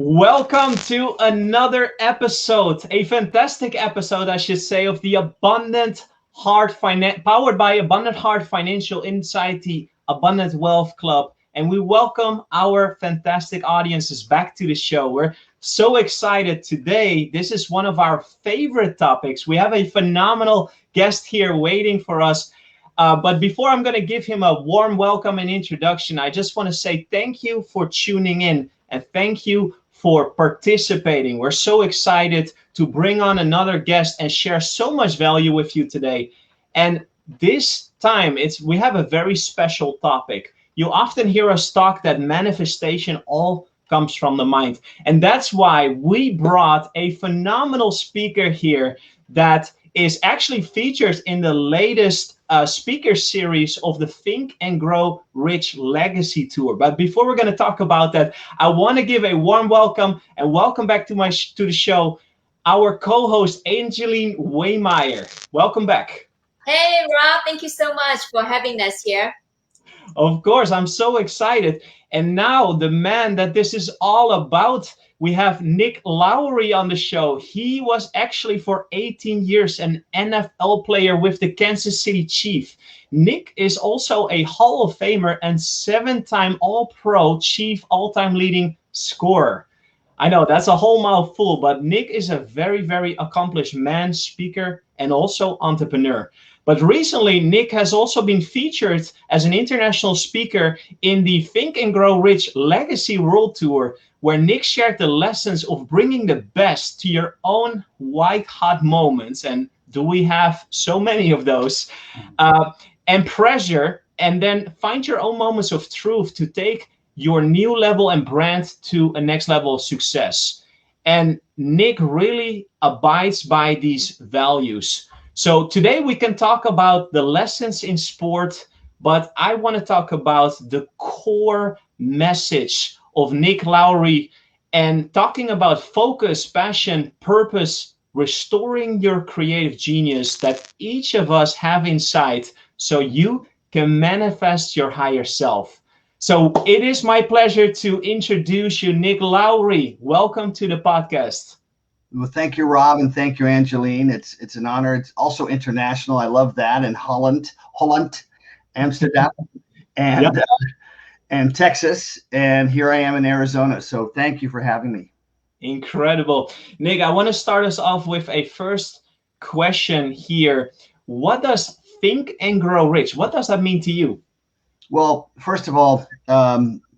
Welcome to another episode, a fantastic episode, I should say, of the powered by Abundant Heart Financial inside the Abundant Wealth Club. And we welcome our fantastic audiences back to the show. We're so excited today. This is one of our favorite topics. We have a phenomenal guest here waiting for us. But before I'm going to give him a warm welcome and introduction, I just want to say thank you for tuning in and thank you for participating. We're so excited to bring on another guest and share so much value with you today. And this time, we have a very special topic. You often hear us talk that manifestation all comes from the mind. And that's why we brought a phenomenal speaker here that is actually featured in the latest speaker series of the Think and Grow Rich Legacy Tour. But before we're going to talk about that, I want to give a warm welcome and welcome back to the show, our co-host Angeline Waymeyer. Welcome back. Hey, Rob, thank you so much for having us here. Of course, I'm so excited. And now the man that this is all about, we have Nick Lowery on the show. He was actually for 18 years an NFL player with the Kansas City Chiefs. Nick is also a Hall of Famer and 7-time All-Pro Chief all-time leading scorer. I know that's a whole mouthful, but Nick is a very, very accomplished man, speaker, and also entrepreneur. But recently, Nick has also been featured as an international speaker in the Think and Grow Rich Legacy World Tour, where Nick shared the lessons of bringing the best to your own white-hot moments. And do we have so many of those? And pressure, and then find your own moments of truth to take your new level and brand to a next level of success. And Nick really abides by these values. So today we can talk about the lessons in sport, but I want to talk about the core message of Nick Lowery and talking about focus, passion, purpose, restoring your creative genius that each of us have inside so you can manifest your higher self. So it is my pleasure to introduce you, Nick Lowery. Welcome to the podcast. Well, thank you, Rob, and thank you, Angeline. It's an honor. It's also international. I love that. And Holland, Amsterdam, and Texas. And here I am in Arizona. So thank you for having me. Incredible. Nick, I want to start us off with a first question here. What does Think and Grow Rich? What does that mean to you? Well, first of all,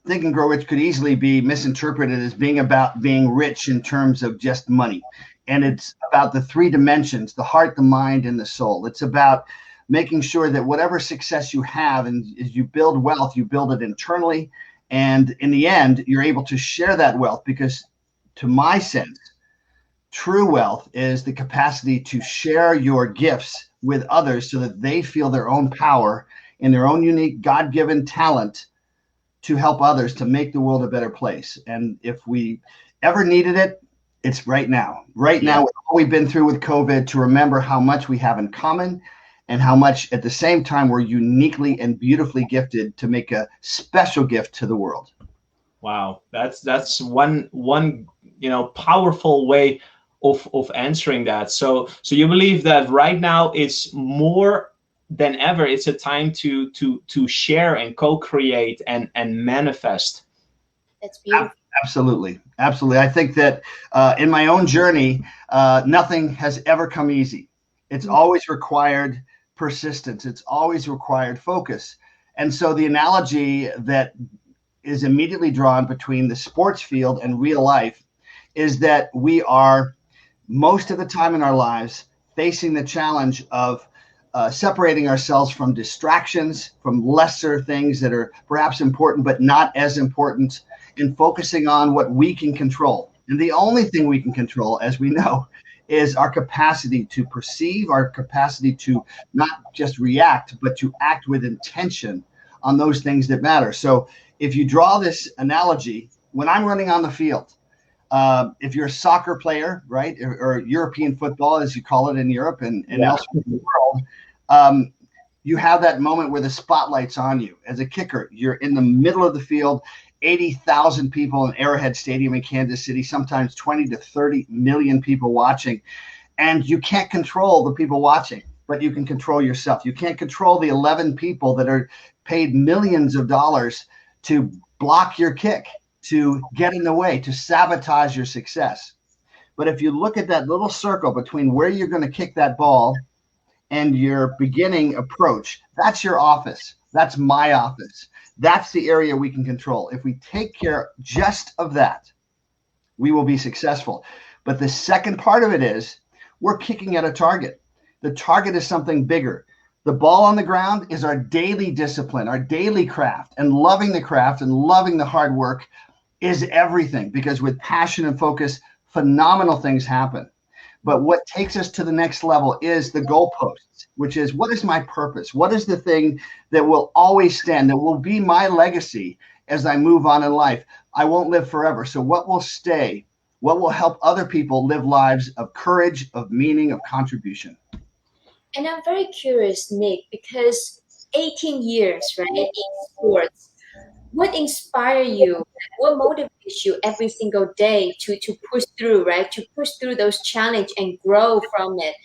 Think and Grow Rich could easily be misinterpreted as being about being rich in terms of just money. And it's about the three dimensions, the heart, the mind, and the soul. It's about making sure that whatever success you have and as you build wealth, you build it internally. And in the end, you're able to share that wealth because to my sense, true wealth is the capacity to share your gifts with others so that they feel their own power in their own unique God-given talent to help others to make the world a better place. And if we ever needed it, it's right now. Right now, with all we've been through with COVID, to remember how much we have in common and how much at the same time we're uniquely and beautifully gifted to make a special gift to the world. Wow, that's one powerful way of answering that. So you believe that right now it's more than ever, it's a time to share and co-create and manifest. That's beautiful. Absolutely. I think that in my own journey, nothing has ever come easy. It's always required persistence. It's always required focus. And so the analogy that is immediately drawn between the sports field and real life is that we are most of the time in our lives facing the challenge of separating ourselves from distractions, from lesser things that are perhaps important, but not as important, and focusing on what we can control. And the only thing we can control, as we know, is our capacity to perceive, our capacity to not just react, but to act with intention on those things that matter. So if you draw this analogy, when I'm running on the field, if you're a soccer player, right, or European football, as you call it in Europe and elsewhere in the world, you have that moment where the spotlight's on you. As a kicker, you're in the middle of the field 80,000 people in Arrowhead Stadium in Kansas City, sometimes 20 to 30 million people watching. And you can't control the people watching, but you can control yourself. You can't control the 11 people that are paid millions of dollars to block your kick, to get in the way, to sabotage your success. But if you look at that little circle between where you're going to kick that ball and your beginning approach, that's your office. That's my office. That's the area we can control. If we take care just of that, we will be successful. But the second part of it is we're kicking at a target. The target is something bigger. The ball on the ground is our daily discipline, our daily craft, and loving the craft and loving the hard work is everything, because with passion and focus, phenomenal things happen. But what takes us to the next level is the goalposts, which is, what is my purpose? What is the thing that will always stand, that will be my legacy as I move on in life? I won't live forever. So what will stay? What will help other people live lives of courage, of meaning, of contribution? And I'm very curious, Nick, because 18 years, right, in sports, what inspires you? What motivates you every single day to push through, right? To push through those challenges and grow from it.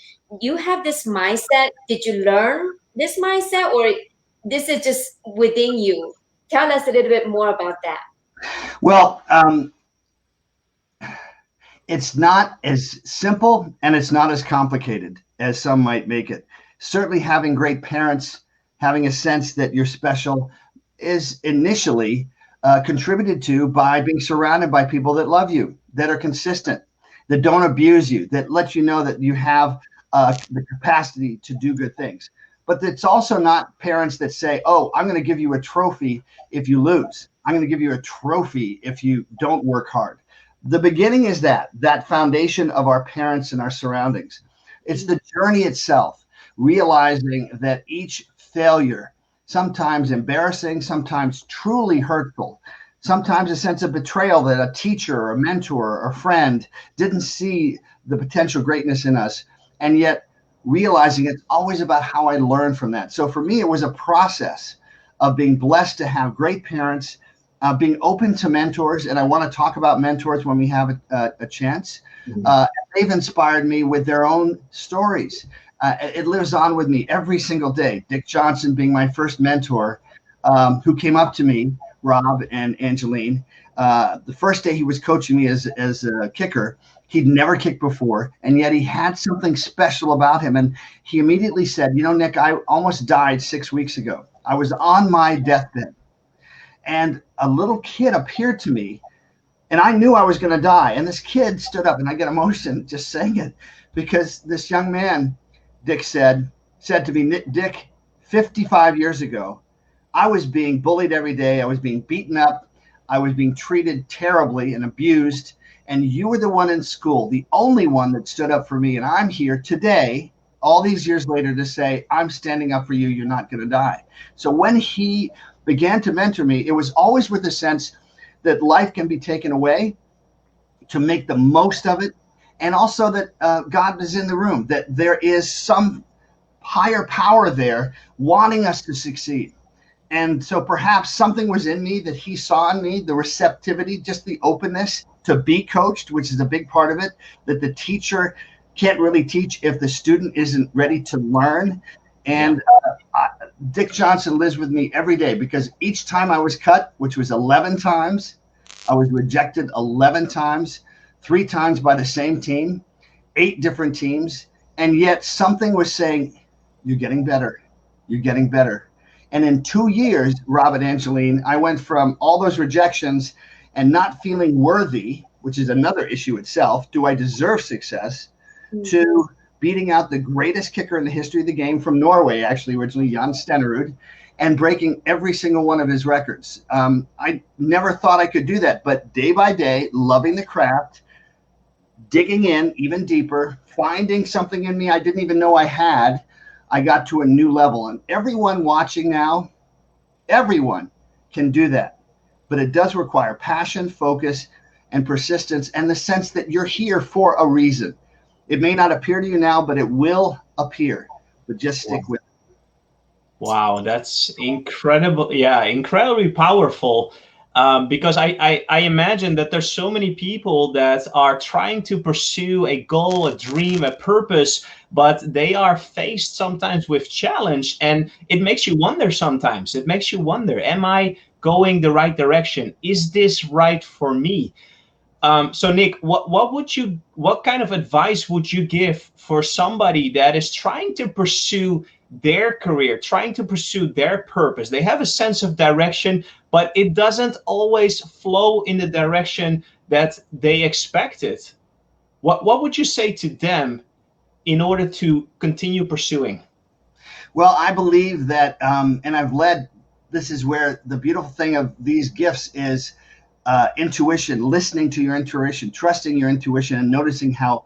You have this mindset. Did you learn this mindset, or this is just within you? Tell us a little bit more about that. Well, it's not as simple and it's not as complicated as some might make it. Certainly having great parents, having a sense that you're special, is initially contributed to by being surrounded by people that love you, that are consistent, that don't abuse you, that let you know that you have the capacity to do good things. But it's also not parents that say, oh, I'm going to give you a trophy if you lose. I'm going to give you a trophy if you don't work hard. The beginning is that foundation of our parents and our surroundings. It's the journey itself, realizing that each failure, sometimes embarrassing, sometimes truly hurtful, sometimes a sense of betrayal that a teacher or a mentor or a friend didn't see the potential greatness in us, and yet realizing it's always about how I learn from that. So for me, it was a process of being blessed to have great parents, being open to mentors, and I want to talk about mentors when we have a chance. They've inspired me with their own stories. It lives on with me every single day. Dick Johnson being my first mentor, who came up to me, Rob and Angeline. The first day he was coaching me as a kicker, he'd never kicked before, and yet he had something special about him. And he immediately said, you know, Nick, I almost died 6 weeks ago. I was on my deathbed. And a little kid appeared to me, and I knew I was going to die. And this kid stood up, and I get emotion just saying it, because this young man, Dick said to me, Dick, 55 years ago, I was being bullied every day. I was being beaten up. I was being treated terribly and abused. And you were the one in school, the only one that stood up for me. And I'm here today, all these years later, to say, I'm standing up for you. You're not going to die. So when he began to mentor me, it was always with the sense that life can be taken away, to make the most of it, and also that God is in the room, that there is some higher power there wanting us to succeed. And so perhaps something was in me that he saw in me, the receptivity, just the openness to be coached, which is a big part of it, that the teacher can't really teach if the student isn't ready to learn. And Dick Johnson lives with me every day, because each time I was cut, which was 11 times, I was rejected 11 times, 3 times by the same team, 8 different teams. And yet something was saying, you're getting better. You're getting better. And in 2 years, Rob and Angeline, I went from all those rejections and not feeling worthy, which is another issue itself. Do I deserve success? To beating out the greatest kicker in the history of the game from Norway, actually, originally Jan Stenerud, and breaking every single one of his records. I never thought I could do that, but day by day, loving the craft, digging in even deeper, finding something in me I didn't even know I had, I got to a new level. And everyone watching now, everyone can do that. But it does require passion, focus, and persistence, and the sense that you're here for a reason. It may not appear to you now, but it will appear. But just stick with it. Wow, that's incredible. Yeah, incredibly powerful. Because I imagine that there's so many people that are trying to pursue a goal, a dream, a purpose, but they are faced sometimes with challenge, and it makes you wonder sometimes. It makes you wonder, am I going the right direction? Is this right for me? So Nick, what kind of advice would you give for somebody that is trying to pursue their career, trying to pursue their purpose? They have a sense of direction, but it doesn't always flow in the direction that they expected. What would you say to them in order to continue pursuing? Well, I believe that, and I've led. This is where the beautiful thing of these gifts is intuition, listening to your intuition, trusting your intuition, and noticing how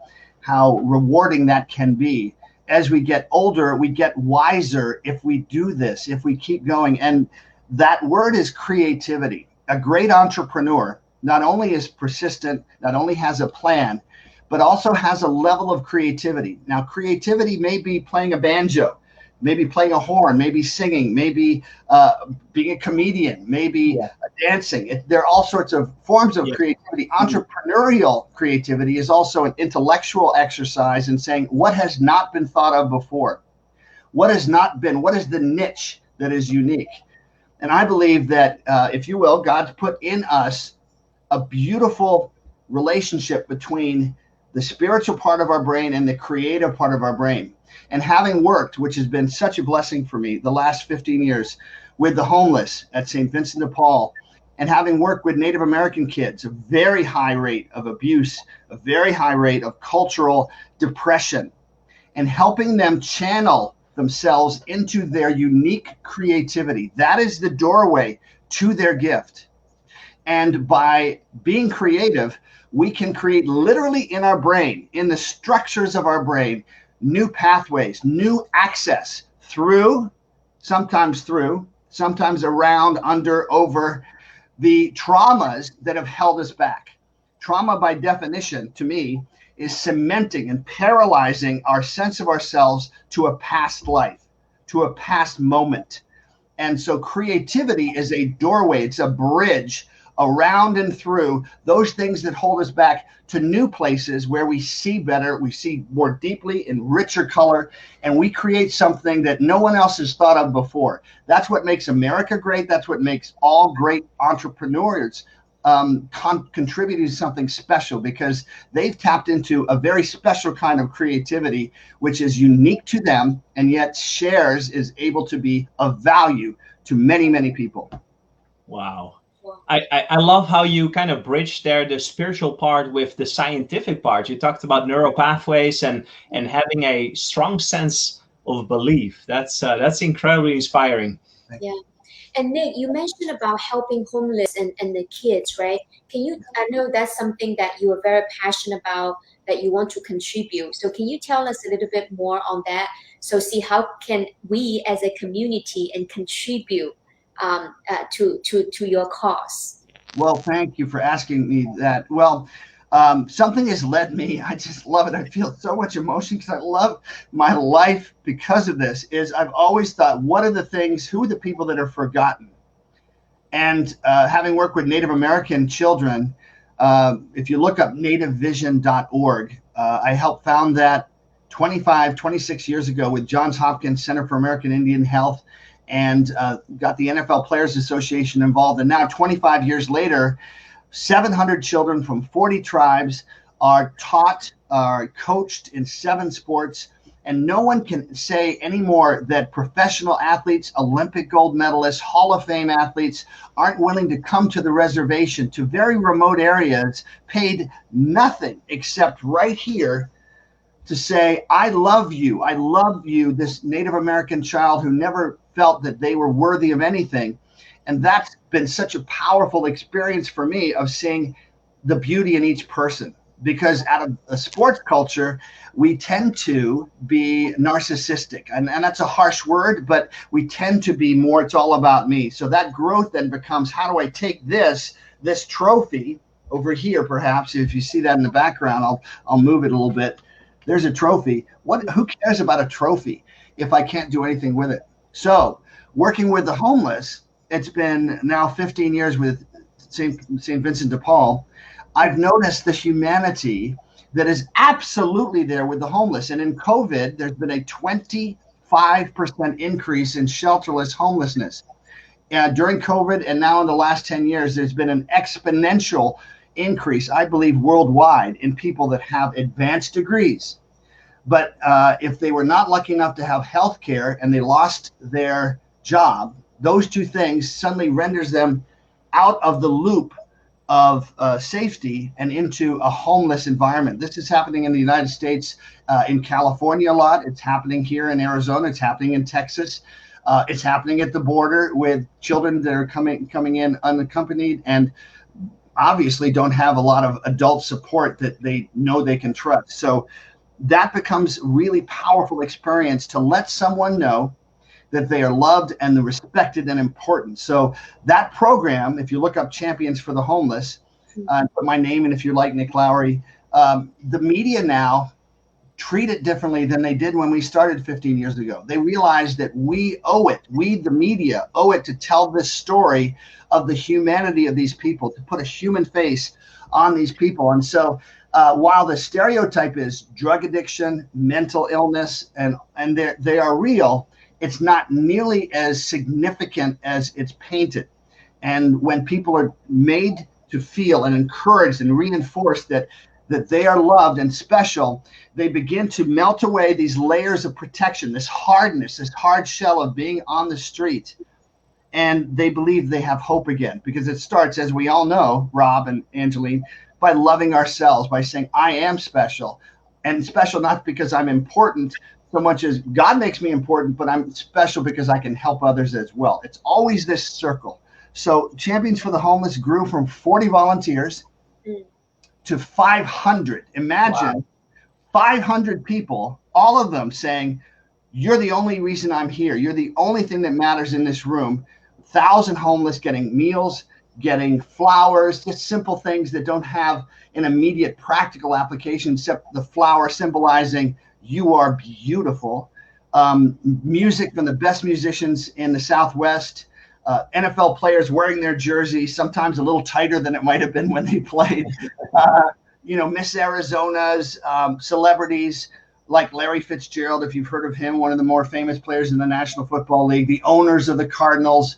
rewarding that can be. As we get older, we get wiser if we do this, if we keep going. And that word is creativity. A great entrepreneur not only is persistent, not only has a plan, but also has a level of creativity. Now, creativity may be playing a banjo, maybe playing a horn, maybe singing, maybe being a comedian, maybe dancing. There are all sorts of forms of creativity. Entrepreneurial creativity is also an intellectual exercise in saying what has not been thought of before, what has not been, what is the niche that is unique. And I believe that, if you will, God's put in us a beautiful relationship between the spiritual part of our brain and the creative part of our brain. And having worked, which has been such a blessing for me the last 15 years, with the homeless at St. Vincent de Paul, and having worked with Native American kids, a very high rate of abuse, a very high rate of cultural depression, and helping them channel themselves into their unique creativity. That is the doorway to their gift. And by being creative, we can create literally in our brain, in the structures of our brain, new pathways, new access sometimes around, under, over the traumas that have held us back. Trauma, by definition, to me, is cementing and paralyzing our sense of ourselves to a past life, to a past moment. And so creativity is a doorway, it's a bridge around and through those things that hold us back to new places where we see better, we see more deeply in richer color, and we create something that no one else has thought of before. That's what makes America great. That's what makes all great entrepreneurs contribute to something special, because they've tapped into a very special kind of creativity, which is unique to them, and yet is able to be of value to many, many people. Wow. I love how you kind of bridged there the spiritual part with the scientific part. You talked about neural pathways and having a strong sense of belief. That's incredibly inspiring. Yeah. And Nick, you mentioned about helping homeless and the kids, right? I know that's something that you are very passionate about, that you want to contribute. So can you tell us a little bit more on that? So see how can we as a community and contribute to your cause? Well, thank you for asking me that. Well, something has led me. I just love it. I feel so much emotion because I love my life because of this. Is I've always thought, who are the people that are forgotten? And having worked with Native American children, if you look up nativevision.org, I helped found that 26 years ago with Johns Hopkins Center for American Indian Health, and got the NFL Players Association involved. And now 25 years later, 700 children from 40 tribes are coached in 7 sports. And no one can say anymore that professional athletes, Olympic gold medalists, Hall of Fame athletes aren't willing to come to the reservation, to very remote areas, paid nothing except right here, to say, I love you, this Native American child who never felt that they were worthy of anything. And that's been such a powerful experience for me, of seeing the beauty in each person. Because out of a sports culture, we tend to be narcissistic. And that's a harsh word, but we tend to be more, it's all about me. So that growth then becomes, how do I take this trophy over here, perhaps, if you see that in the background, I'll move it a little bit. There's a trophy. Who cares about a trophy if I can't do anything with it? So working with the homeless, it's been now 15 years with St. Vincent de Paul, I've noticed the humanity that is absolutely there with the homeless. And in COVID, there's been a 25% increase in shelterless homelessness. During COVID and now in the last 10 years, there's been an exponential increase, I believe, worldwide in people that have advanced degrees. But if they were not lucky enough to have health care and they lost their job, those two things suddenly renders them out of the loop of safety and into a homeless environment. This is happening in the United States, in California a lot. It's happening here in Arizona. It's happening in Texas. It's happening at the border with children that are coming in unaccompanied and obviously don't have a lot of adult support that they know they can trust. So that becomes really powerful experience to let someone know that they are loved and respected and important. So that program, if you look up Champions for the Homeless, put my name in if you like, Nick Lowery, the media now treat it differently than they did when we started 15 years ago. They realized that we, the media, owe it to tell this story of the humanity of these people, to put a human face on these people. And so while the stereotype is drug addiction, mental illness, and they are real, it's not nearly as significant as it's painted. And when people are made to feel and encouraged and reinforced that they are loved and special, they begin to melt away these layers of protection, this hardness, this hard shell of being on the street. And they believe they have hope again, because it starts, as we all know, Rob and Angeline, by loving ourselves, by saying, I am special. And special not because I'm important so much as God makes me important, but I'm special because I can help others as well. It's always this circle. So Champions for the Homeless grew from 40 volunteers to 500. Imagine 500 people, all of them saying, you're the only reason I'm here. You're the only thing that matters in this room. 1,000 homeless getting meals, getting flowers, just simple things that don't have an immediate practical application except the flower symbolizing you are beautiful. Music from the best musicians in the Southwest. NFL players wearing their jersey, sometimes a little tighter than it might have been when they played. Miss Arizona's celebrities like Larry Fitzgerald, if you've heard of him, one of the more famous players in the National Football League, the owners of the Cardinals,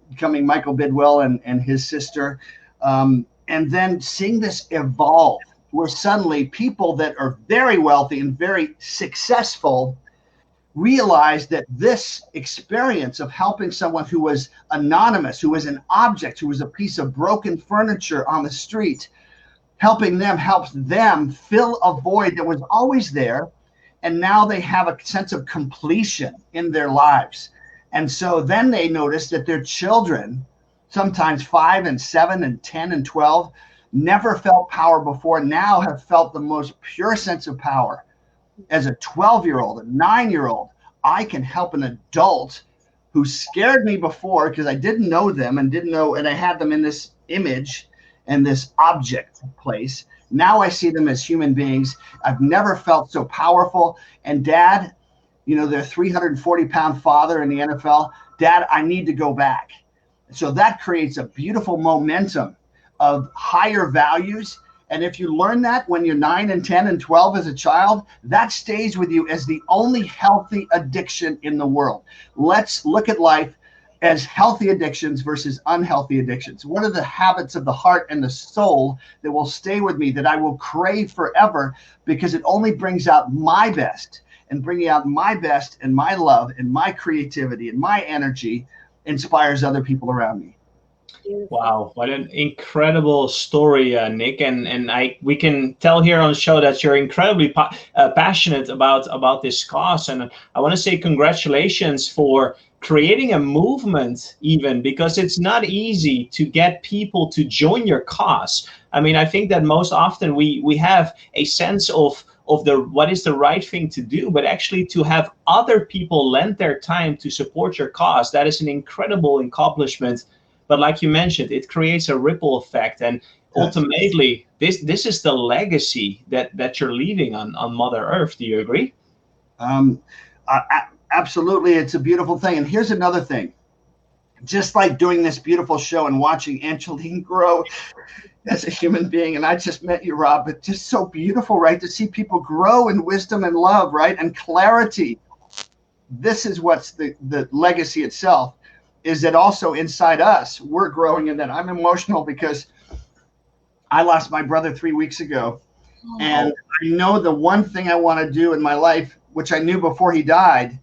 becoming Michael Bidwell and his sister. And then seeing this evolve, where suddenly people that are very wealthy and very successful realized that this experience of helping someone who was anonymous, who was an object, who was a piece of broken furniture on the street, helping them helps them fill a void that was always there. And now they have a sense of completion in their lives. And so then they notice that their children, sometimes 5 and 7 and 10 and 12, never felt power before, now have felt the most pure sense of power. As a 12-year-old, a 9-year-old, I can help an adult who scared me before because I didn't know them and I had them in this image and this object place. Now I see them as human beings. I've never felt so powerful. And Dad, their 340-pound father in the NFL, Dad, I need to go back. So that creates a beautiful momentum of higher values. And if you learn that when you're 9 and 10 and 12 as a child, that stays with you as the only healthy addiction in the world. Let's look at life as healthy addictions versus unhealthy addictions. What are the habits of the heart and the soul that will stay with me, that I will crave forever, because it only brings out my best, and bringing out my best and my love and my creativity and my energy inspires other people around me. Wow, what an incredible story, Nick, and we can tell here on the show that you're incredibly passionate about this cause, and I want to say congratulations for creating a movement, even because it's not easy to get people to join your cause. I mean, I think that most often we have a sense of what is the right thing to do, but actually to have other people lend their time to support your cause, that is an incredible accomplishment. But like you mentioned, it creates a ripple effect, and ultimately, this is the legacy that you're leaving on Mother Earth. Do you agree? Absolutely, it's a beautiful thing. And here's another thing: just like doing this beautiful show and watching Angeline grow as a human being. And I just met you, Rob. It's just so beautiful, right? To see people grow in wisdom and love, right? And clarity. This is what's the legacy itself, is that also inside us, we're growing in that. I'm emotional because I lost my brother 3 weeks ago. And I know the one thing I want to do in my life, which I knew before he died,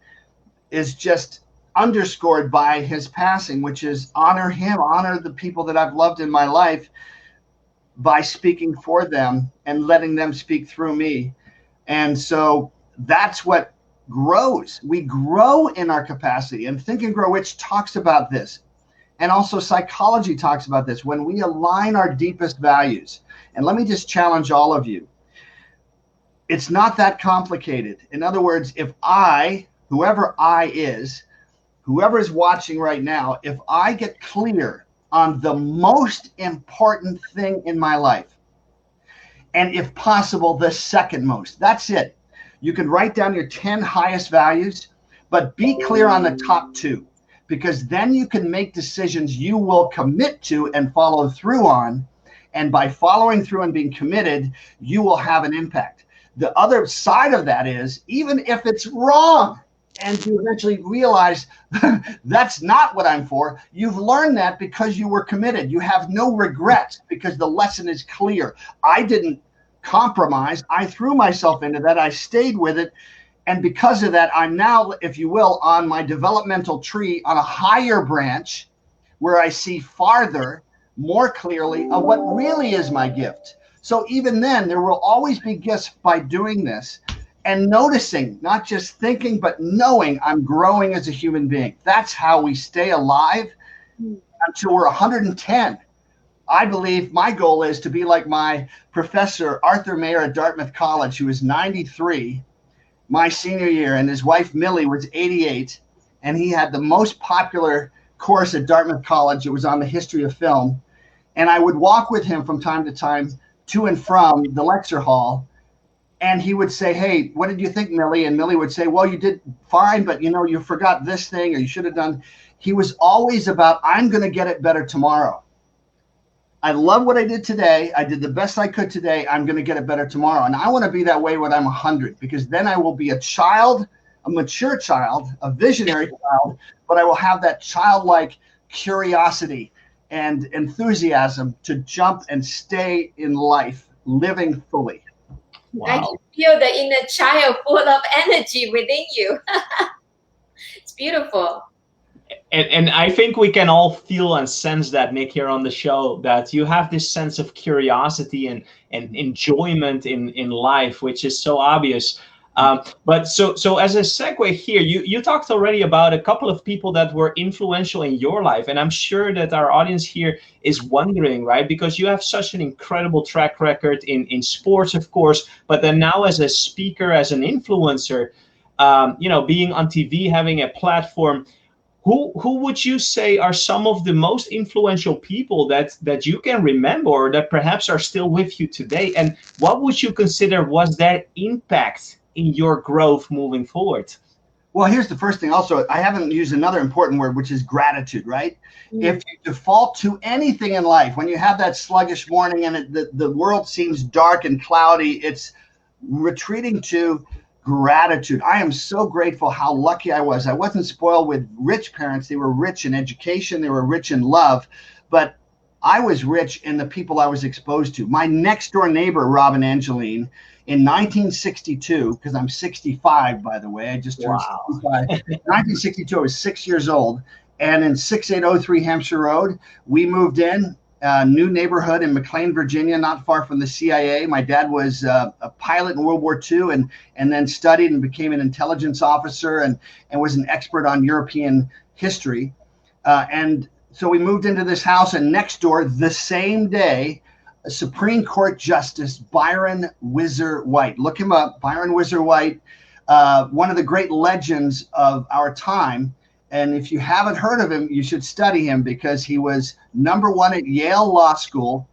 is just underscored by his passing, which is honor him, honor the people that I've loved in my life by speaking for them and letting them speak through me. And so that's what grows. We grow in our capacity. And Think and Grow Rich talks about this. And also psychology talks about this. When we align our deepest values, and let me just challenge all of you, it's not that complicated. In other words, if whoever is watching right now, if I get clear on the most important thing in my life, and if possible, the second most, that's it. You can write down your 10 highest values, but be clear on the top 2, because then you can make decisions you will commit to and follow through on. And by following through and being committed, you will have an impact. The other side of that is, even if it's wrong and you eventually realize that's not what I'm for, you've learned that because you were committed. You have no regrets because the lesson is clear. I didn't compromise. I threw myself into that. I stayed with it. And because of that, I'm now, if you will, on my developmental tree on a higher branch where I see farther, more clearly of what really is my gift. So even then, there will always be gifts by doing this and noticing, not just thinking, but knowing I'm growing as a human being. That's how we stay alive until we're 110. I believe my goal is to be like my professor, Arthur Mayer at Dartmouth College, who was 93 my senior year, and his wife, Millie, was 88, and he had the most popular course at Dartmouth College. It was on the history of film. And I would walk with him from time to time to and from the lecture hall. And he would say, hey, what did you think, Millie? And Millie would say, well, you did fine, but you forgot this thing, or you should have done. He was always about, I'm going to get it better tomorrow. I love what I did today. I did the best I could today. I'm going to get it better tomorrow. And I want to be that way when I'm 100, because then I will be a child, a mature child, a visionary child, but I will have that childlike curiosity and enthusiasm to jump and stay in life, living fully. Wow. I can feel the inner child full of energy within you. It's beautiful. And I think we can all feel and sense that, Nick, here on the show, that you have this sense of curiosity and enjoyment in life, which is so obvious. But so as a segue here, you talked already about a couple of people that were influential in your life. And I'm sure that our audience here is wondering, right? Because you have such an incredible track record in sports, of course, but then now as a speaker, as an influencer, being on TV, having a platform. Who would you say are some of the most influential people that you can remember, or that perhaps are still with you today? And what would you consider was their impact in your growth moving forward? Well, here's the first thing. Also, I haven't used another important word, which is gratitude, right? If you default to anything in life, when you have that sluggish morning and the world seems dark and cloudy, it's retreating to gratitude. I am so grateful how lucky I was. I wasn't spoiled with rich parents. They were rich in education. They were rich in love. But I was rich in the people I was exposed to. My next door neighbor, Rob and Angeline, in 1962, because I'm 65, by the way, I just turned 65. 1962, I was 6 years old. And in 6803 Hampshire Road, we moved in. New neighborhood in McLean, Virginia, not far from the CIA. My dad was a pilot in World War II and then studied and became an intelligence officer and was an expert on European history. And so we moved into this house, and next door, the same day, Supreme Court Justice Byron Whizzer White. Look him up, Byron Whizzer White, one of the great legends of our time. And if you haven't heard of him, you should study him, because he was #1 at Yale Law School.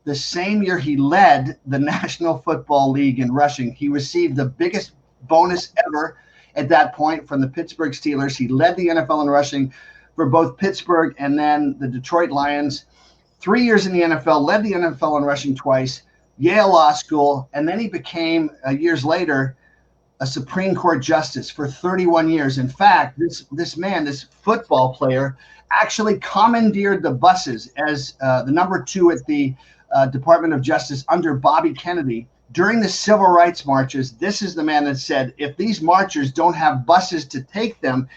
The same year he led the National Football League in rushing. He received the biggest bonus ever at that point from the Pittsburgh Steelers. He led the NFL in rushing. for both Pittsburgh and then the Detroit Lions. 3 years in the NFL, led the NFL in rushing twice, Yale Law School, and then he became, years later, a Supreme Court justice for 31 years. In fact, this man, this football player, actually commandeered the buses as the number 2 at the Department of Justice under Bobby Kennedy. During the civil rights marches, this is the man that said, if these marchers don't have buses to take them,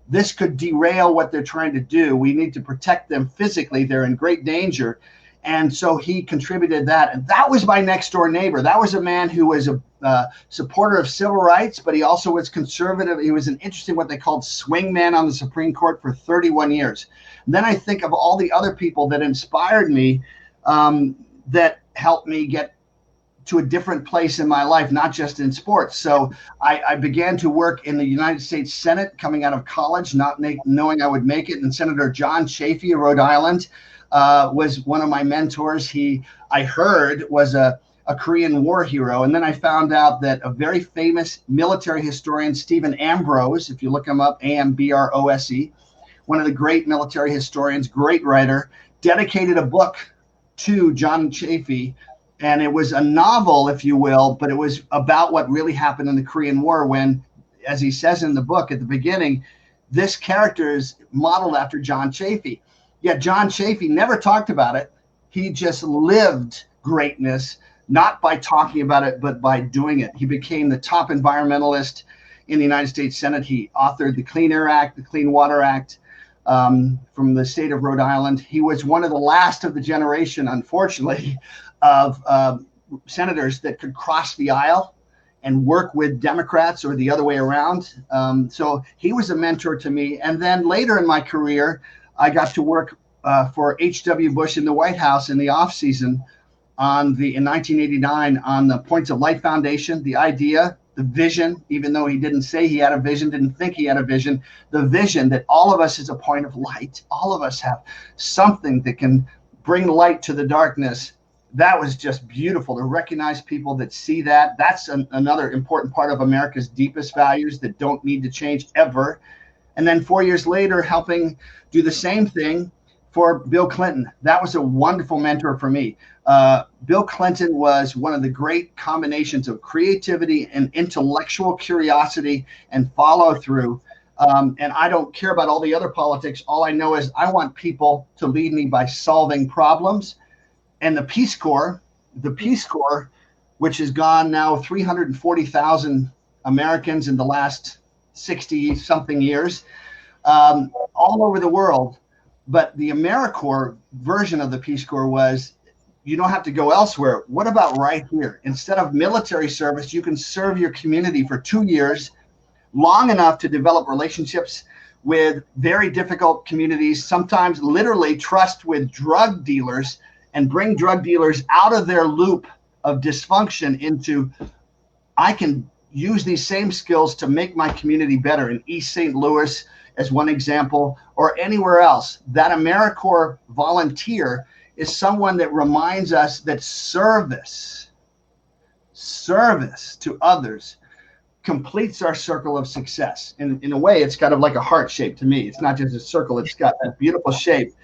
this could derail what they're trying to do. We need to protect them physically. They're in great danger. And so he contributed that. And that was my next door neighbor. That was a man who was a supporter of civil rights, but he also was conservative. He was an interesting, what they called swing man on the Supreme Court for 31 years. And then I think of all the other people that inspired me, that helped me get to a different place in my life, not just in sports. So I began to work in the United States Senate coming out of college, not knowing I would make it. And Senator John Chafee of Rhode Island was one of my mentors. I heard, was a Korean War hero. And then I found out that a very famous military historian, Stephen Ambrose, if you look him up, Ambrose, one of the great military historians, great writer, dedicated a book to John Chafee. And it was a novel, if you will, but it was about what really happened in the Korean War when, as he says in the book at the beginning, this character is modeled after John Chafee. Yet John Chafee never talked about it. He just lived greatness, not by talking about it, but by doing it. He became the top environmentalist in the United States Senate. He authored the Clean Air Act, the Clean Water Act from the state of Rhode Island. He was one of the last of the generation, unfortunately, of senators that could cross the aisle and work with Democrats or the other way around. So he was a mentor to me. And then later in my career, I got to work for H.W. Bush in the White House in the off season in 1989 on the Points of Light Foundation, the idea, the vision, even though he didn't say he had a vision, didn't think he had a vision, the vision that all of us is a point of light. All of us have something that can bring light to the darkness. That was just beautiful to recognize people that see that. That's another important part of America's deepest values that don't need to change ever. And then 4 years later, helping do the same thing for Bill Clinton. That was a wonderful mentor for me. Bill Clinton was one of the great combinations of creativity and intellectual curiosity and follow through. And I don't care about all the other politics. All I know is I want people to lead me by solving problems. And the Peace Corps, which has gone now 340,000 Americans in the last 60 something years, all over the world. But the AmeriCorps version of the Peace Corps was, you don't have to go elsewhere. What about right here? Instead of military service, you can serve your community for 2 years, long enough to develop relationships with very difficult communities, sometimes literally trust with drug dealers, and bring drug dealers out of their loop of dysfunction into, I can use these same skills to make my community better in East St. Louis as one example, or anywhere else. That AmeriCorps volunteer is someone that reminds us that service to others completes our circle of success. And in a way, it's kind of like a heart shape to me. It's not just a circle, it's got that beautiful shape.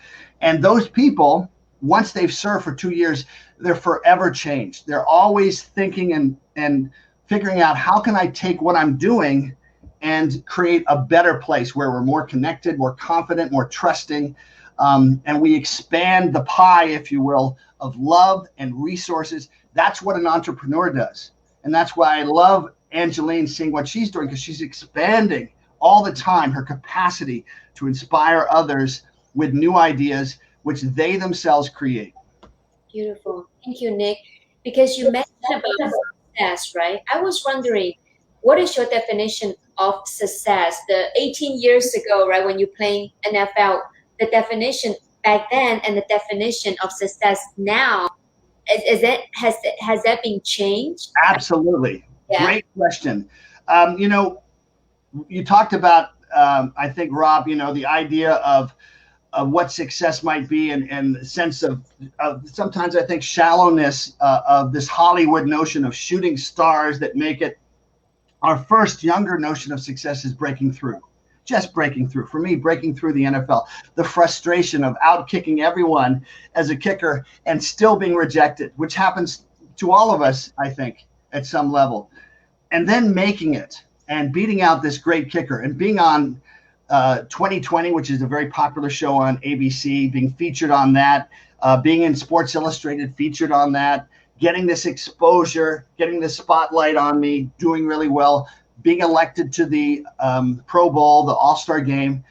And those people, once they've served for 2 years, they're forever changed. They're always thinking and figuring out, how can I take what I'm doing and create a better place where we're more connected, more confident, more trusting, and we expand the pie, if you will, of love and resources. That's what an entrepreneur does. And that's why I love Angeline seeing what she's doing, because she's expanding all the time her capacity to inspire others with new ideas, which they themselves create. Beautiful. Thank you, Nick. Because you mentioned about success, right? I was wondering, what is your definition of success? The 18 years ago, right, when you're playing NFL, the definition back then and the definition of success now, has that been changed? Absolutely. Yeah. Great question. You talked about, I think, Rob, the idea of what success might be, and the sense of sometimes I think shallowness of this Hollywood notion of shooting stars that make it. Our first younger notion of success is breaking through. just breaking through. For me, breaking through the NFL, the frustration of out-kicking everyone as a kicker and still being rejected, which happens to all of us, I think, at some level. And then making it and beating out this great kicker and being on 2020, which is a very popular show on ABC, being featured on that, being in Sports Illustrated, featured on that, getting this exposure, getting this spotlight on me, doing really well, being elected to the Pro Bowl, the All-Star game,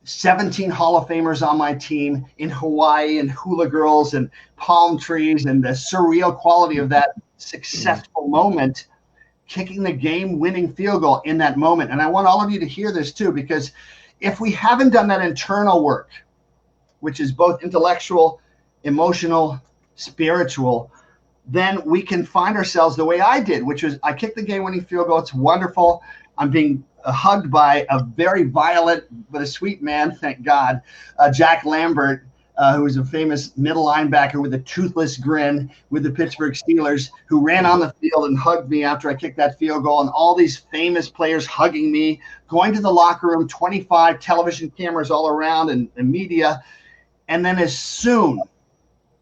17 Hall of Famers on my team in Hawaii, and hula girls and palm trees, and the surreal quality of that successful moment, kicking the game-winning field goal in that moment. And I want all of you to hear this too, because if we haven't done that internal work, which is both intellectual, emotional, spiritual, then we can find ourselves the way I did, which was I kicked the game-winning field goal. It's wonderful. I'm being hugged by a very violent but a sweet man, thank God, Jack Lambert, who was a famous middle linebacker with a toothless grin with the Pittsburgh Steelers, who ran on the field and hugged me after I kicked that field goal, and all these famous players hugging me, going to the locker room, 25 television cameras all around and media. And then as soon,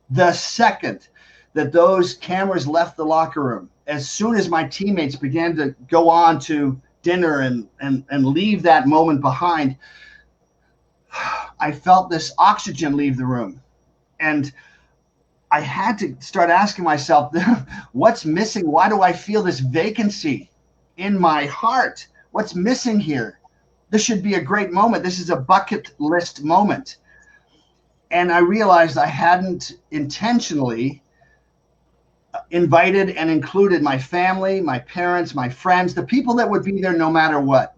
the second that those cameras left the locker room, as soon as my teammates began to go on to dinner and leave that moment behind, I felt this oxygen leave the room. And I had to start asking myself, what's missing? Why do I feel this vacancy in my heart? What's missing here? This should be a great moment. This is a bucket list moment. And I realized I hadn't intentionally invited and included my family, my parents, my friends, the people that would be there no matter what.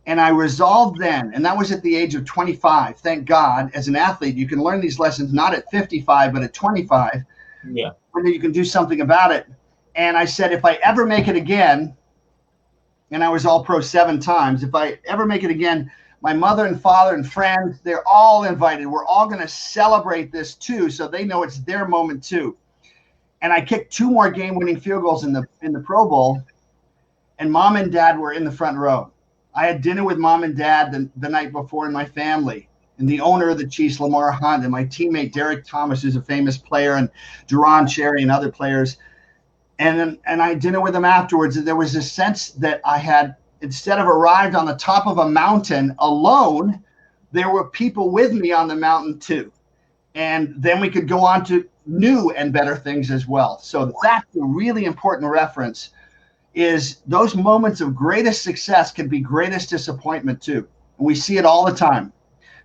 And I resolved then, and that was at the age of 25. Thank God, as an athlete, you can learn these lessons not at 55, but at 25. Yeah. When you can do something about it. And I said, if I ever make it again, and I was all pro 7 times, if I ever make it again, my mother and father and friends, they're all invited. We're all going to celebrate this too, so they know it's their moment too. And I kicked 2 more game-winning field goals in the Pro Bowl, and mom and dad were in the front row. I had dinner with mom and dad the night before and my family, and the owner of the Chiefs, Lamar Hunt, and my teammate Derek Thomas, who's a famous player, and Duron Cherry and other players. And I had dinner with them afterwards, and there was a sense that I had, instead of arrived on the top of a mountain alone, there were people with me on the mountain too. And then we could go on to new and better things as well. So that's a really important reference, is those moments of greatest success can be greatest disappointment too. And we see it all the time.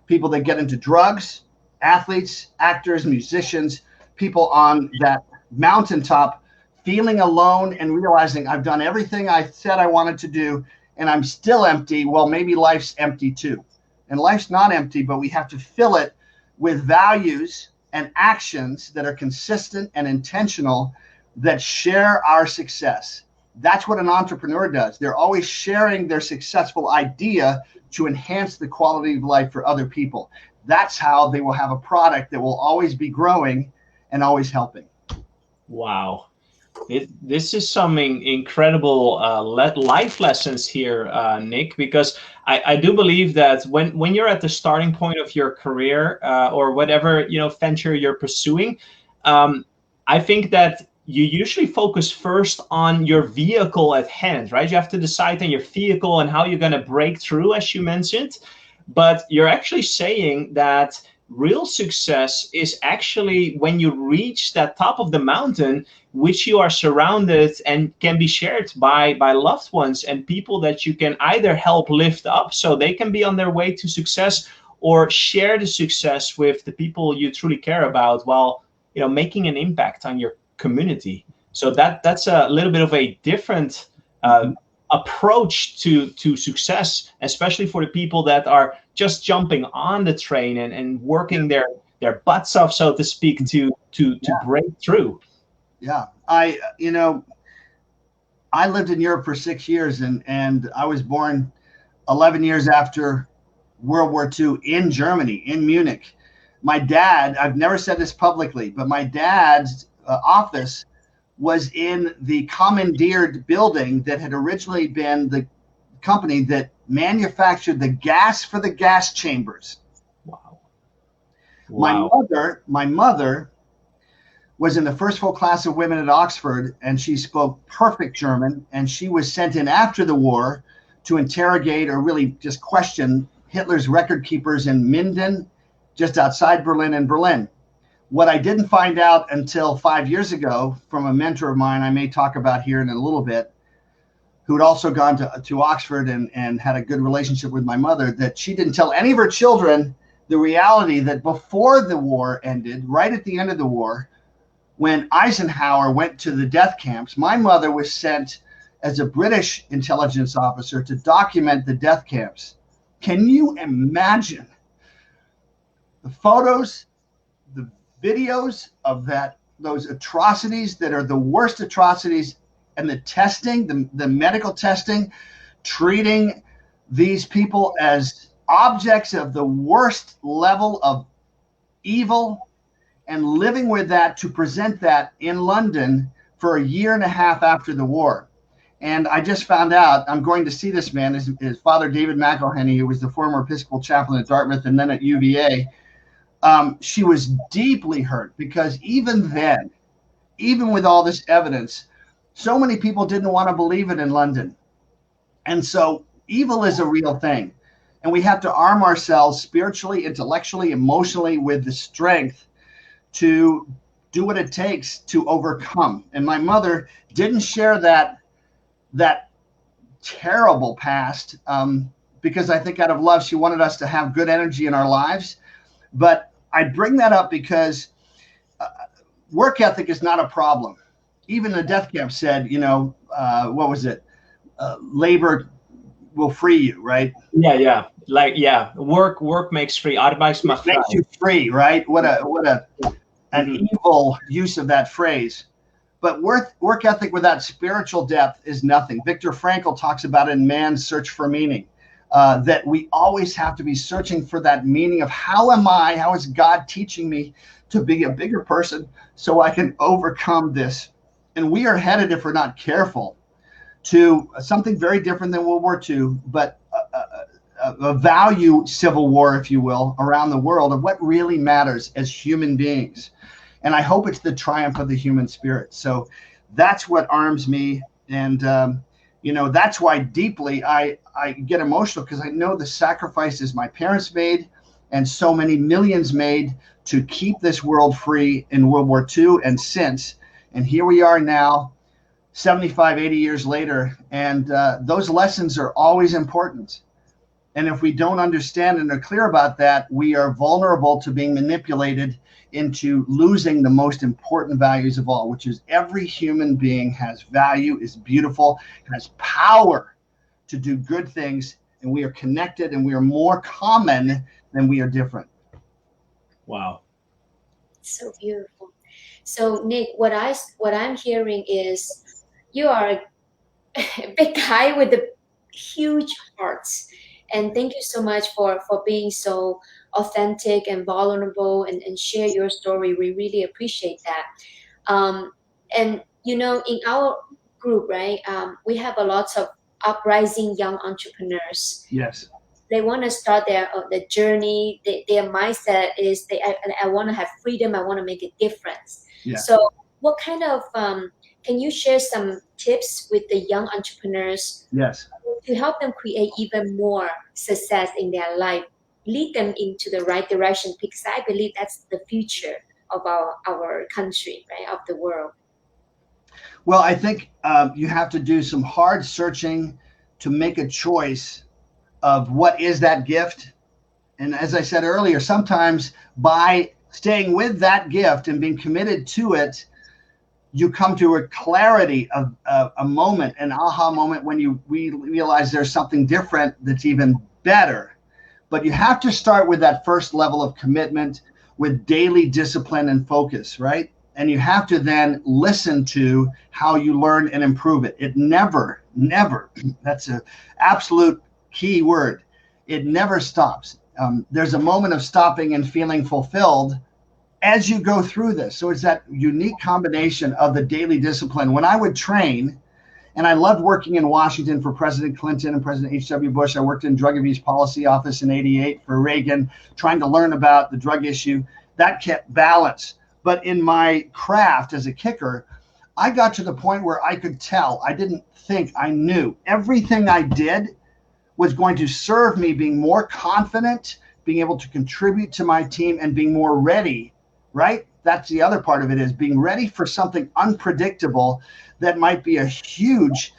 People that get into drugs, athletes, actors, musicians, people on that mountaintop feeling alone and realizing I've done everything I said I wanted to do and I'm still empty. Well, maybe life's empty too. And life's not empty, but we have to fill it with values and actions that are consistent and intentional that share our success. That's what an entrepreneur does. They're always sharing their successful idea to enhance the quality of life for other people. That's how they will have a product that will always be growing and always helping. Wow. This is some incredible life lessons here, Nick, because I do believe that when you're at the starting point of your career or whatever venture you're pursuing, I think that you usually focus first on your vehicle at hand, right? You have to decide on your vehicle and how you're going to break through, as you mentioned. But you're actually saying that real success is actually when you reach that top of the mountain, which you are surrounded and can be shared by loved ones and people that you can either help lift up so they can be on their way to success, or share the success with the people you truly care about while making an impact on your community. So that's a little bit of a different approach to success, especially for the people that are just jumping on the train and working their butts off, so to speak, to break through. Yeah, I lived in Europe for 6 years, and I was born 11 years after World War II in Germany, in Munich. My dad, I've never said this publicly, but my dad's office was in the commandeered building that had originally been the company that manufactured the gas for the gas chambers. Wow. My Wow. mother was in the first full class of women at Oxford, and she spoke perfect German, and she was sent in after the war to interrogate or really just question Hitler's record keepers in Minden, just outside Berlin, in Berlin. What I didn't find out until 5 years ago from a mentor of mine I may talk about here in a little bit, who had also gone to Oxford and had a good relationship with my mother, that she didn't tell any of her children the reality that before the war ended, right at the end of the war, when Eisenhower went to the death camps, my mother was sent as a British intelligence officer to document the death camps. Can you imagine the photos, the videos of those atrocities that are the worst atrocities, and the testing, the medical testing, treating these people as objects of the worst level of evil, and living with that to present that in London for a year and a half after the war. And I just found out, I'm going to see this man, his father, David McElhenney, who was the former Episcopal chaplain at Dartmouth and then at UVA. She was deeply hurt because even then, even with all this evidence, so many people didn't want to believe it in London. And so evil is a real thing. And we have to arm ourselves spiritually, intellectually, emotionally with the strength to do what it takes to overcome. And my mother didn't share that terrible past because I think out of love, she wanted us to have good energy in our lives. But I bring that up because work ethic is not a problem. Even the death camp said, what was it? Labor will free you, right? Yeah. Like, yeah, work makes free. Arbeits macht Makes vrij. you free, right? What an evil use of that phrase. But work ethic without spiritual depth is nothing. Viktor Frankl talks about it in Man's Search for Meaning, that we always have to be searching for that meaning of how is God teaching me to be a bigger person so I can overcome this? And we are headed, if we're not careful, to something very different than World War II, but a value civil war, if you will, around the world of what really matters as human beings. And I hope it's the triumph of the human spirit. So that's what arms me. And, that's why deeply I get emotional, because I know the sacrifices my parents made and so many millions made to keep this world free in World War II and since. And here we are now, 75, 80 years later. And those lessons are always important. And if we don't understand and are clear about that, we are vulnerable to being manipulated into losing the most important values of all, which is every human being has value, is beautiful, has power to do good things, and we are connected and we are more common than we are different. Wow. So beautiful. So Nick, what I'm hearing is you are a big guy with a huge hearts. And thank you so much for being so authentic and vulnerable and share your story. We really appreciate that. And in our group, right, we have a lot of uprising young entrepreneurs. Yes. They want to start their journey. Their mindset is I want to have freedom. I want to make a difference. Yeah. So what kind of can you share some tips with the young entrepreneurs? Yes. To help them create even more success in their life, lead them into the right direction, because I believe that's the future of our country, right, of the world. Well, I think you have to do some hard searching to make a choice of what is that gift. And as I said earlier, sometimes by staying with that gift and being committed to it, you come to a clarity of a moment, an aha moment, when you realize there's something different that's even better. But you have to start with that first level of commitment with daily discipline and focus, right? And you have to then listen to how you learn and improve it. It never, that's an absolute key word. It never stops. There's a moment of stopping and feeling fulfilled as you go through this. So it's that unique combination of the daily discipline. When I would train And I loved working in Washington for President Clinton and President H.W. Bush. I worked in Drug Abuse Policy Office in '88 for Reagan, trying to learn about the drug issue. That kept balance. But in my craft as a kicker, I got to the point where I could tell. I didn't think, I knew. Everything I did was going to serve me being more confident, being able to contribute to my team, and being more ready, right? That's the other part of it, is being ready for something unpredictable that might be a huge,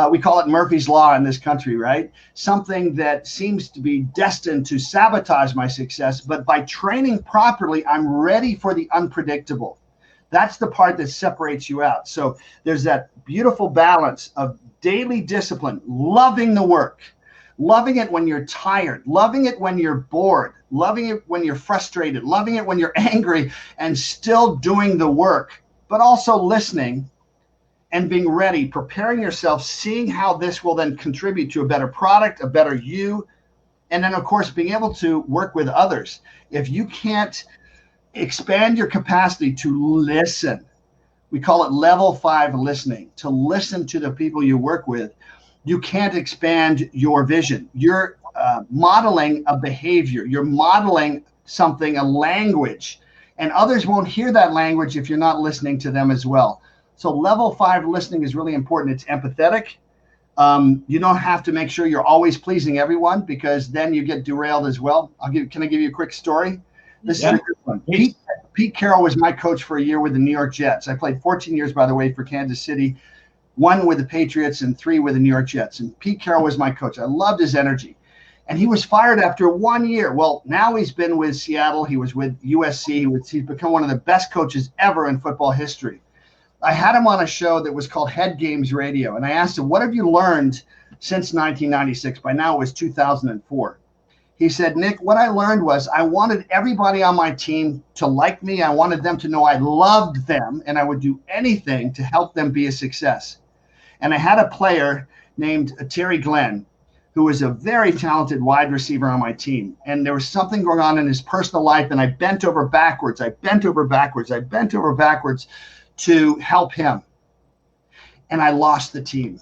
we call it Murphy's Law in this country, right? Something that seems to be destined to sabotage my success, but by training properly, I'm ready for the unpredictable. That's the part that separates you out. So there's that beautiful balance of daily discipline, loving the work, loving it when you're tired, loving it when you're bored, loving it when you're frustrated, loving it when you're angry, and still doing the work, but also listening and being ready, preparing yourself, seeing how this will then contribute to a better product, a better you, and then, of course, being able to work with others. If you can't expand your capacity to listen, we call it level 5 listening, to listen to the people you work with, you can't expand your vision. You're modeling a behavior. You're modeling something, a language, and others won't hear that language if you're not listening to them as well. So level 5 listening is really important. It's empathetic. You don't have to make sure you're always pleasing everyone, because then you get derailed as well. Can I give you a quick story? This is a good one. Pete Carroll was my coach for a year with the New York Jets. I played 14 years, by the way, for Kansas City, 1 with the Patriots and 3 with the New York Jets. And Pete Carroll was my coach. I loved his energy. And he was fired after 1 year. Well, now he's been with Seattle. He was with USC. He's become one of the best coaches ever in football history. I had him on a show that was called Head Games Radio. And I asked him, what have you learned since 1996? By now it was 2004. He said, Nick, what I learned was I wanted everybody on my team to like me. I wanted them to know I loved them, and I would do anything to help them be a success. And I had a player named Terry Glenn, who was a very talented wide receiver on my team. And there was something going on in his personal life, and I bent over backwards. I bent over backwards to help him. And I lost the team.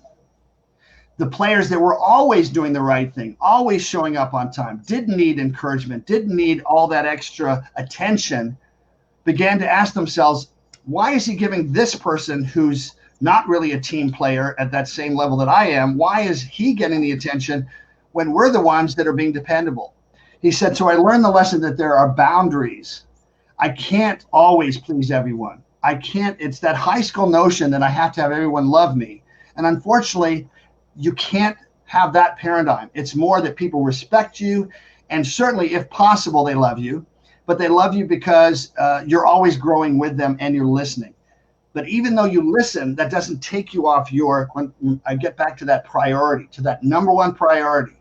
The players that were always doing the right thing, always showing up on time, didn't need encouragement, didn't need all that extra attention, began to ask themselves, why is he giving this person who's not really a team player at that same level that I am, why is he getting the attention when we're the ones that are being dependable? He said, so I learned the lesson that there are boundaries. I can't always please everyone. It's that high school notion that I have to have everyone love me. And unfortunately, you can't have that paradigm. It's more that people respect you, and certainly, if possible, they love you, but they love you because you're always growing with them and you're listening. But even though you listen, that doesn't take you off when I get back to that priority, to that number one priority,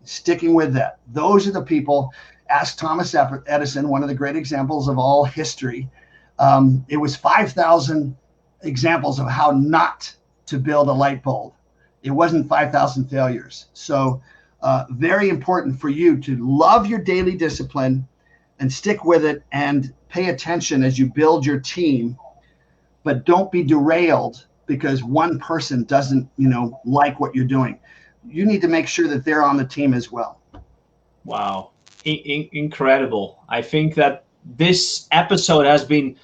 sticking with that. Those are the people. Ask Thomas Edison, one of the great examples of all history. It was 5,000 examples of how not to build a light bulb. It wasn't 5,000 failures. So very important for you to love your daily discipline and stick with it and pay attention as you build your team, but don't be derailed because one person doesn't, like what you're doing. You need to make sure that they're on the team as well. Wow. Incredible. I think that this episode has been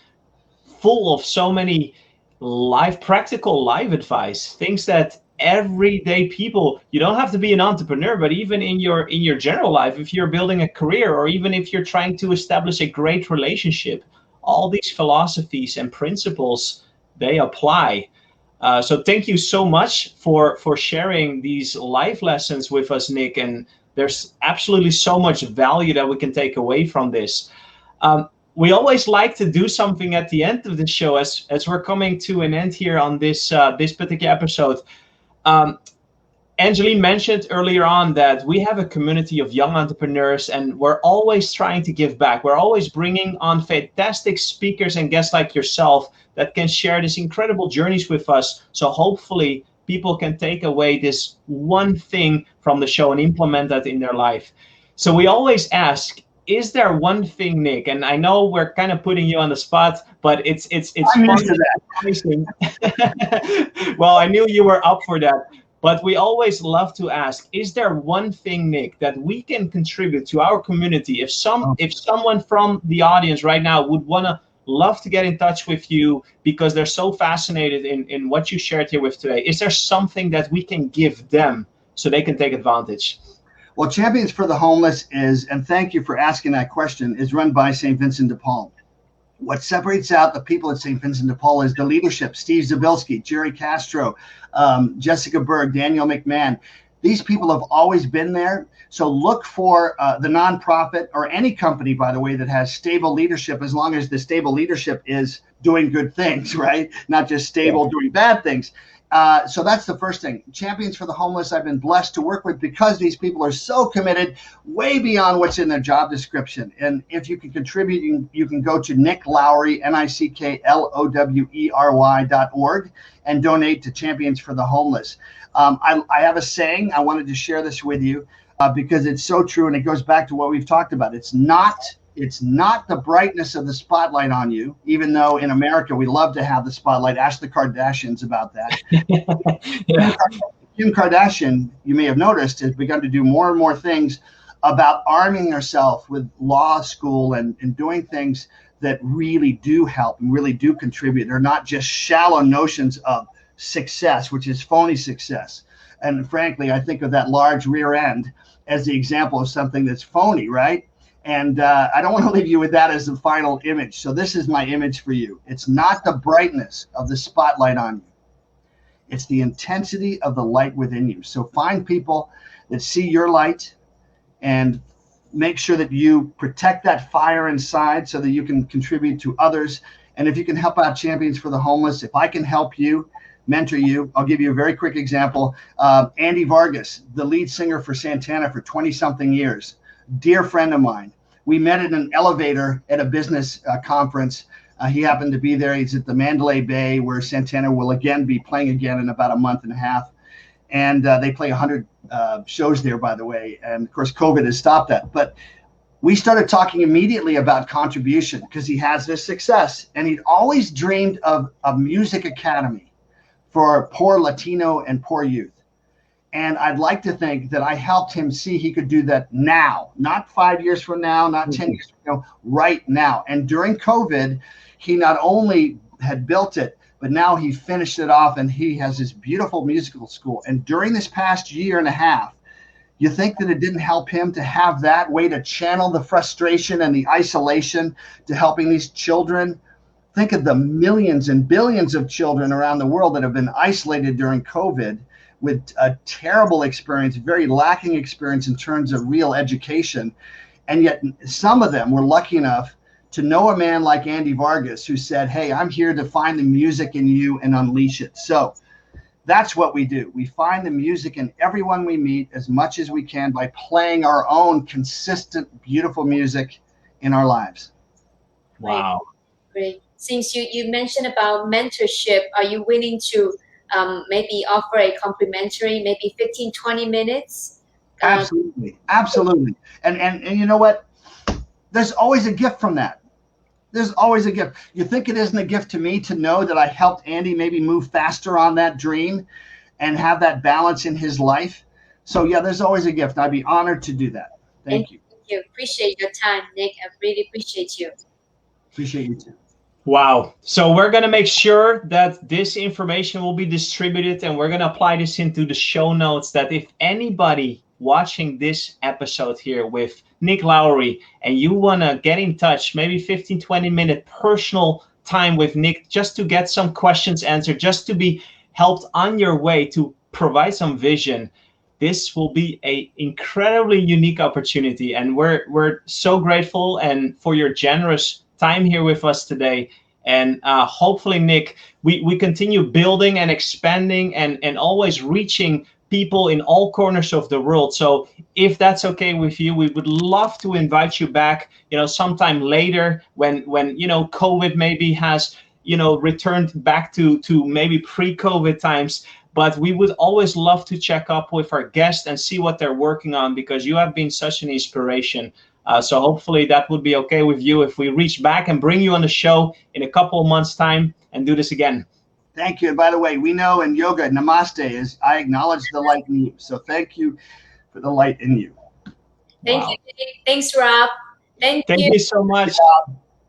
full of so many practical life advice, things that everyday people, you don't have to be an entrepreneur, but even in your general life, if you're building a career or even if you're trying to establish a great relationship, all these philosophies and principles, they apply. So thank you so much for sharing these life lessons with us, Nick. And there's absolutely so much value that we can take away from this. We always like to do something at the end of the show as we're coming to an end here on this particular episode. Angeline mentioned earlier on that we have a community of young entrepreneurs, and we're always trying to give back. We're always bringing on fantastic speakers and guests like yourself that can share these incredible journeys with us. So hopefully people can take away this one thing from the show and implement that in their life. So we always ask, is there one thing, Nick? And I know we're kind of putting you on the spot, but it's I'm fun used to and that. surprising. Well, I knew you were up for that. But we always love to ask, is there one thing, Nick, that we can contribute to our community? Oh, If someone from the audience right now would want to love to get in touch with you because they're so fascinated in what you shared here with today, is there something that we can give them so they can take advantage? well, Champions for the Homeless is, and thank you for asking that question, is run by St. Vincent de Paul. What separates out the people at St. Vincent de Paul is the leadership. Steve Zabilski, Jerry Castro, Jessica Berg, Daniel McMahon. These people have always been there. So look for the nonprofit or any company, by the way, that has stable leadership, as long as the stable leadership is doing good things, right? Not just stable doing bad things. So that's the first thing. Champions for the Homeless, I've been blessed to work with because these people are so committed, way beyond what's in their job description. And if you can contribute, you can go to Nick Lowery, NickLowery.org, and donate to Champions for the Homeless. I have a saying. I wanted to share this with you because it's so true, and it goes back to what we've talked about. It's not the brightness of the spotlight on you, even though in America we love to have the spotlight. Ask the Kardashians about that. Yeah. Kim Kardashian, you may have noticed, has begun to do more and more things about arming herself with law school and doing things that really do help and really do contribute. They're not just shallow notions of success, which is phony success. And frankly, I think of that large rear end as the example of something that's phony, right? And I don't want to leave you with that as the final image. So this is my image for you. It's not the brightness of the spotlight on you. It's the intensity of the light within you. So find people that see your light and make sure that you protect that fire inside so that you can contribute to others. And if you can help out Champions for the Homeless, if I can help you, mentor you, I'll give you a very quick example. Andy Vargas, the lead singer for Santana for 20-something years, dear friend of mine. We met in an elevator at a business conference. He happened to be there. He's at the Mandalay Bay, where Santana will again be playing again in about a month and a half. And they play 100 shows there, by the way. And of course, COVID has stopped that. But we started talking immediately about contribution because he has this success. And he'd always dreamed of a music academy for poor Latino and poor youth. And I'd like to think that I helped him see he could do that now, not 5 years from now, not 10 years from now, right now. And during COVID, he not only had built it, but now he finished it off and he has this beautiful musical school. And during this past year and a half, you think that it didn't help him to have that way to channel the frustration and the isolation to helping these children? Think of the millions and billions of children around the world that have been isolated during COVID with a terrible experience, very lacking experience in terms of real education. And yet some of them were lucky enough to know a man like Andy Vargas who said, hey, I'm here to find the music in you and unleash it. So that's what we do. We find the music in everyone we meet as much as we can by playing our own consistent, beautiful music in our lives. Wow. Great. Since you mentioned about mentorship, are you willing to maybe offer a complimentary, maybe 15, 20 minutes? Absolutely. Absolutely. And you know what? There's always a gift from that. There's always a gift. You think it isn't a gift to me to know that I helped Andy maybe move faster on that dream and have that balance in his life? So yeah, there's always a gift. I'd be honored to do that. Thank you. Thank you. Appreciate your time, Nick. I really appreciate you. Appreciate you too. Wow. So we're going to make sure that this information will be distributed, and we're going to apply this into the show notes, that if anybody watching this episode here with Nick Lowery and you want to get in touch, maybe 15, 20-minute personal time with Nick just to get some questions answered, just to be helped on your way to provide some vision, this will be an incredibly unique opportunity. And we're so grateful and for your generous time here with us today. And hopefully, Nick, we continue building and expanding and always reaching people in all corners of the world. So if that's okay with you, we would love to invite you back, sometime later when COVID maybe has, returned back to maybe pre-COVID times. But we would always love to check up with our guests and see what they're working on, because you have been such an inspiration. So hopefully that would be okay with you if we reach back and bring you on the show in a couple of months' time and do this again. Thank you. And by the way, we know in yoga, namaste is I acknowledge the light in you. So thank you for the light in you. Thank Wow. you, Nick. Thanks, Rob. Thank Thank you. you so much.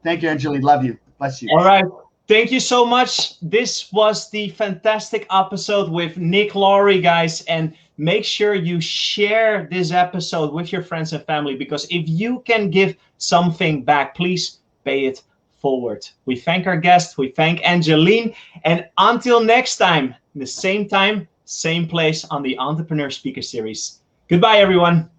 Thank you, Anjali. Love you. Bless you. All right. Thank you so much. This was the fantastic episode with Nick Lowery, guys. And make sure you share this episode with your friends and family, because if you can give something back, please pay it forward. We thank our guest. We thank Angeline. And until next time, the same time, same place on the Entrepreneur Speaker Series. Goodbye, everyone.